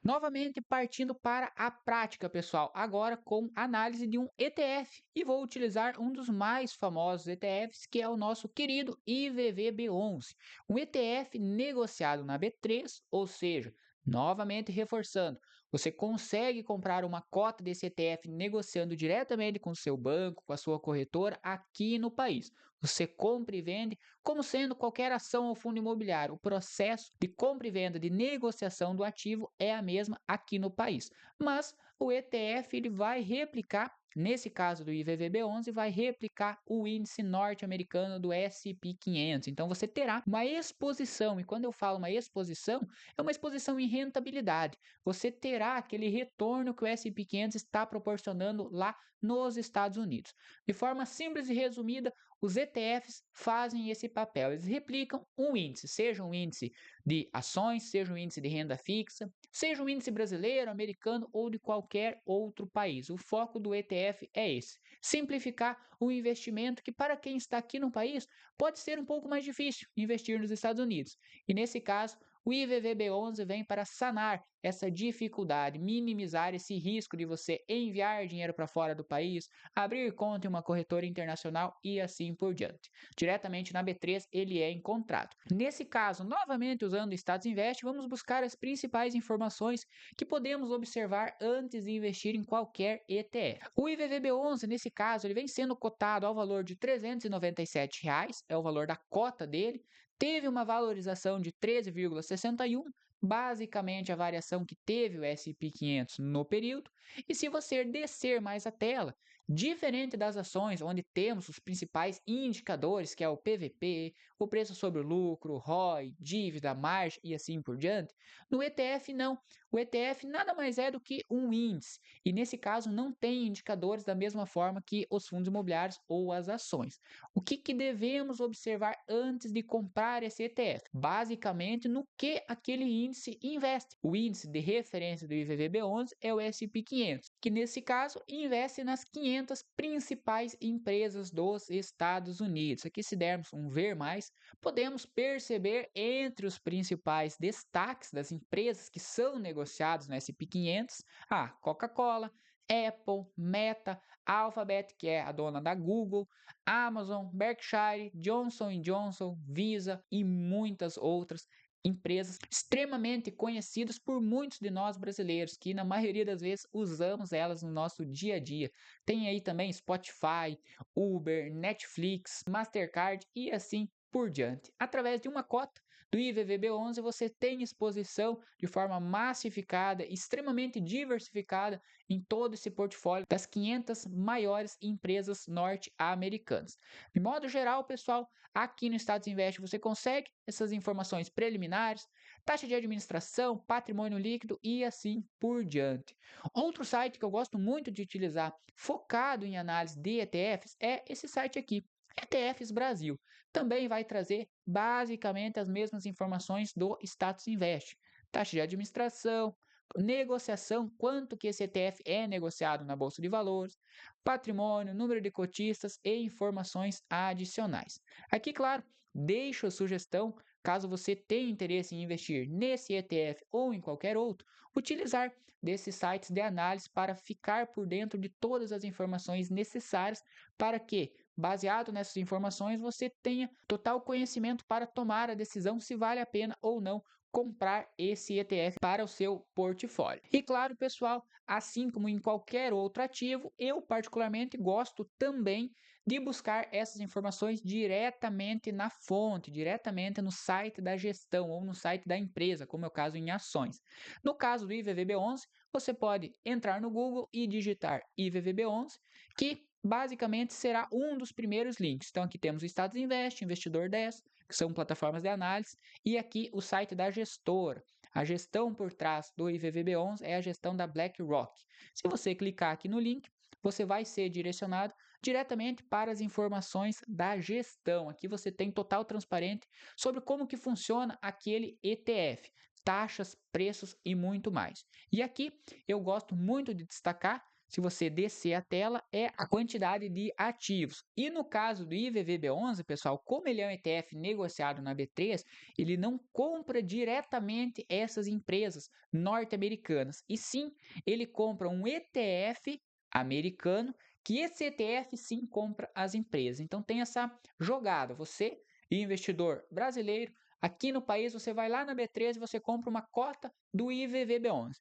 Novamente, partindo para a prática, pessoal, agora com análise de um ETF. E vou utilizar um dos mais famosos ETFs, que é o nosso querido IVVB11, um ETF negociado na B3, ou seja, novamente reforçando, você consegue comprar uma cota desse ETF negociando diretamente com o seu banco, com a sua corretora aqui no país. Você compra e vende como sendo qualquer ação ou fundo imobiliário. O processo de compra e venda de negociação do ativo é a mesma aqui no país. Mas o ETF ele vai replicar, nesse caso do IVVB11, vai replicar o índice norte-americano do S&P 500. Então você terá uma exposição, e quando eu falo uma exposição, é uma exposição em rentabilidade. Você terá aquele retorno que o S&P 500 está proporcionando lá nos Estados Unidos. De forma simples e resumida, os ETFs fazem esse papel, eles replicam um índice, seja um índice de ações, seja um índice de renda fixa, seja um índice brasileiro, americano ou de qualquer outro país. O foco do ETF é esse: simplificar o investimento que, para quem está aqui no país, pode ser um pouco mais difícil investir nos Estados Unidos. E nesse caso, o IVVB11 vem para sanar essa dificuldade, minimizar esse risco de você enviar dinheiro para fora do país, abrir conta em uma corretora internacional e assim por diante. Diretamente na B3 ele é encontrado. Nesse caso, novamente usando o Status Invest, vamos buscar as principais informações que podemos observar antes de investir em qualquer ETF. O IVVB11, nesse caso, ele vem sendo cotado ao valor de R$ 397, é o valor da cota dele, teve uma valorização de 13,61, basicamente a variação que teve o S&P 500 no período. E se você descer mais a tela, diferente das ações, onde temos os principais indicadores, que é o PVP, o preço sobre o lucro, ROI, dívida, margem e assim por diante, no ETF não. O ETF nada mais é do que um índice, e nesse caso não tem indicadores da mesma forma que os fundos imobiliários ou as ações. O que devemos observar antes de comprar esse ETF? Basicamente, no que aquele índice investe. O índice de referência do IVVB11 é o S&P 500, que nesse caso investe nas 500 principais empresas dos Estados Unidos. Aqui, se dermos um ver mais, podemos perceber entre os principais destaques das empresas que são negociadas no S&P 500 a Coca-Cola, Apple, Meta, Alphabet, que é a dona da Google, Amazon, Berkshire, Johnson Johnson, Visa e muitas outras empresas extremamente conhecidas por muitos de nós brasileiros, que na maioria das vezes usamos elas no nosso dia a dia. Tem aí também Spotify, Uber, Netflix, Mastercard e assim por diante. Através de uma cota do IVVB11, você tem exposição de forma massificada, extremamente diversificada em todo esse portfólio das 500 maiores empresas norte-americanas. De modo geral, pessoal, aqui no Status Invest você consegue essas informações preliminares, taxa de administração, patrimônio líquido e assim por diante. Outro site que eu gosto muito de utilizar, focado em análise de ETFs, é esse site aqui, ETFs Brasil. Também vai trazer basicamente as mesmas informações do Status Invest. Taxa de administração, negociação, quanto que esse ETF é negociado na Bolsa de Valores, patrimônio, número de cotistas e informações adicionais. Aqui, claro, deixo a sugestão, caso você tenha interesse em investir nesse ETF ou em qualquer outro, utilizar desses sites de análise para ficar por dentro de todas as informações necessárias para que, baseado nessas informações, você tenha total conhecimento para tomar a decisão se vale a pena ou não comprar esse ETF para o seu portfólio. E claro, pessoal, assim como em qualquer outro ativo, eu particularmente gosto também de buscar essas informações diretamente na fonte, diretamente no site da gestão ou no site da empresa, como é o caso em ações. No caso do IVVB11, você pode entrar no Google e digitar IVVB11, que basicamente será um dos primeiros links. Então aqui temos o Status Invest, Investidor 10, que são plataformas de análise, e aqui o site da gestora. A gestão por trás do IVVB11 é a gestão da BlackRock. Se você clicar aqui no link, você vai ser direcionado diretamente para as informações da gestão. Aqui você tem total transparente sobre como que funciona aquele ETF, taxas, preços e muito mais. E aqui eu gosto muito de destacar se você descer a tela, é a quantidade de ativos. E no caso do IVVB11, pessoal, como ele é um ETF negociado na B3, ele não compra diretamente essas empresas norte-americanas, e sim, ele compra um ETF americano, que esse ETF sim compra as empresas. Então tem essa jogada, você, investidor brasileiro, aqui no país, você vai lá na B3 e você compra uma cota do IVVB11.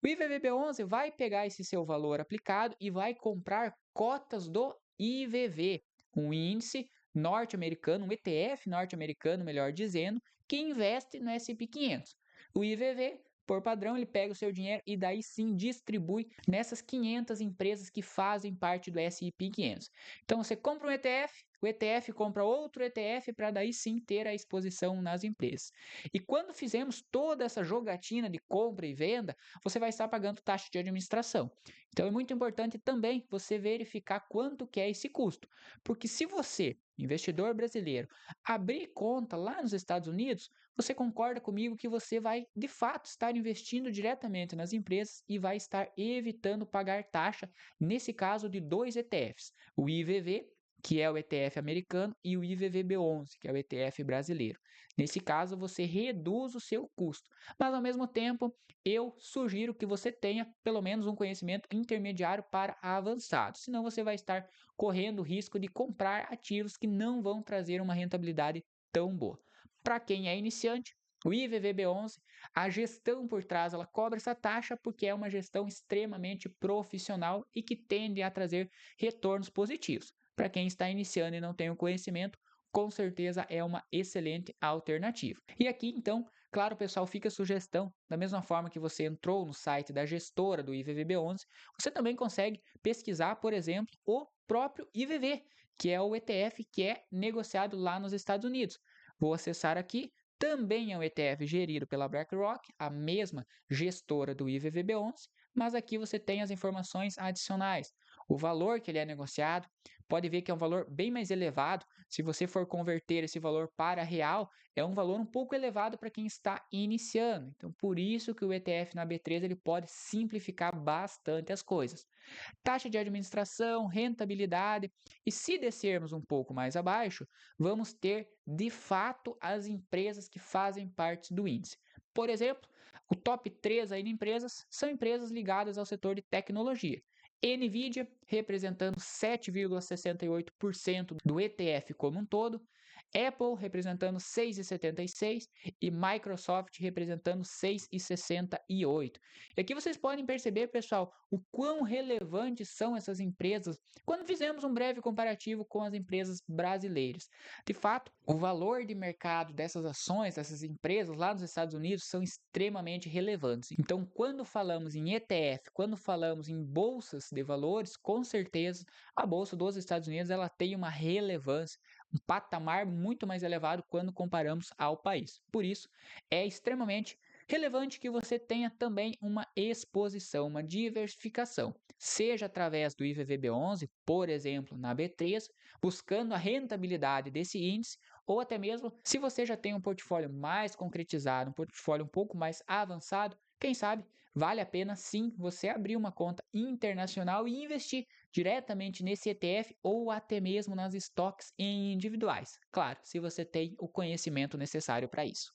O IVVB11 vai pegar esse seu valor aplicado e vai comprar cotas do IVV, um índice norte-americano, um ETF norte-americano, melhor dizendo, que investe no S&P 500. O IVV, por padrão, ele pega o seu dinheiro e daí sim distribui nessas 500 empresas que fazem parte do S&P 500. Então você compra um ETF, o ETF compra outro ETF para daí sim ter a exposição nas empresas. E quando fizemos toda essa jogatina de compra e venda, você vai estar pagando taxa de administração. Então é muito importante também você verificar quanto que é esse custo, porque se você, investidor brasileiro, abrir conta lá nos Estados Unidos, você concorda comigo que você vai de fato estar investindo diretamente nas empresas e vai estar evitando pagar taxa, nesse caso de dois ETFs, o IVV, que é o ETF americano, e o IVVB11, que é o ETF brasileiro. Nesse caso, você reduz o seu custo, mas ao mesmo tempo, eu sugiro que você tenha pelo menos um conhecimento intermediário para avançado, senão você vai estar correndo o risco de comprar ativos que não vão trazer uma rentabilidade tão boa. Para quem é iniciante, o IVVB11, a gestão por trás, ela cobra essa taxa porque é uma gestão extremamente profissional e que tende a trazer retornos positivos. Para quem está iniciando e não tem o conhecimento, com certeza é uma excelente alternativa. E aqui, então, claro, pessoal, fica a sugestão, da mesma forma que você entrou no site da gestora do IVVB11, você também consegue pesquisar, por exemplo, o próprio IVV, que é o ETF que é negociado lá nos Estados Unidos. Vou acessar aqui, também é um ETF gerido pela BlackRock, a mesma gestora do IVVB11, mas aqui você tem as informações adicionais. O valor que ele é negociado, pode ver que é um valor bem mais elevado. Se você for converter esse valor para real, é um valor um pouco elevado para quem está iniciando. Então, por isso que o ETF na B3 ele pode simplificar bastante as coisas. Taxa de administração, rentabilidade, e se descermos um pouco mais abaixo, vamos ter de fato as empresas que fazem parte do índice. Por exemplo, o top 3 aí de empresas são empresas ligadas ao setor de tecnologia. Nvidia, representando 7,68% do ETF como um todo, Apple representando 6,76% e Microsoft representando 6,68%. E aqui vocês podem perceber, pessoal, o quão relevantes são essas empresas quando fizemos um breve comparativo com as empresas brasileiras. De fato, o valor de mercado dessas ações, dessas empresas lá nos Estados Unidos são extremamente relevantes. Então, quando falamos em ETF, quando falamos em bolsas de valores, com certeza a bolsa dos Estados Unidos ela tem uma relevância, um patamar muito mais elevado quando comparamos ao país. Por isso, é extremamente relevante que você tenha também uma exposição, uma diversificação, seja através do IVVB11, por exemplo, na B3, buscando a rentabilidade desse índice, ou até mesmo se você já tem um portfólio mais concretizado, um portfólio um pouco mais avançado, quem sabe vale a pena sim você abrir uma conta internacional e investir diretamente nesse ETF ou até mesmo nas estoques individuais. Claro, se você tem o conhecimento necessário para isso.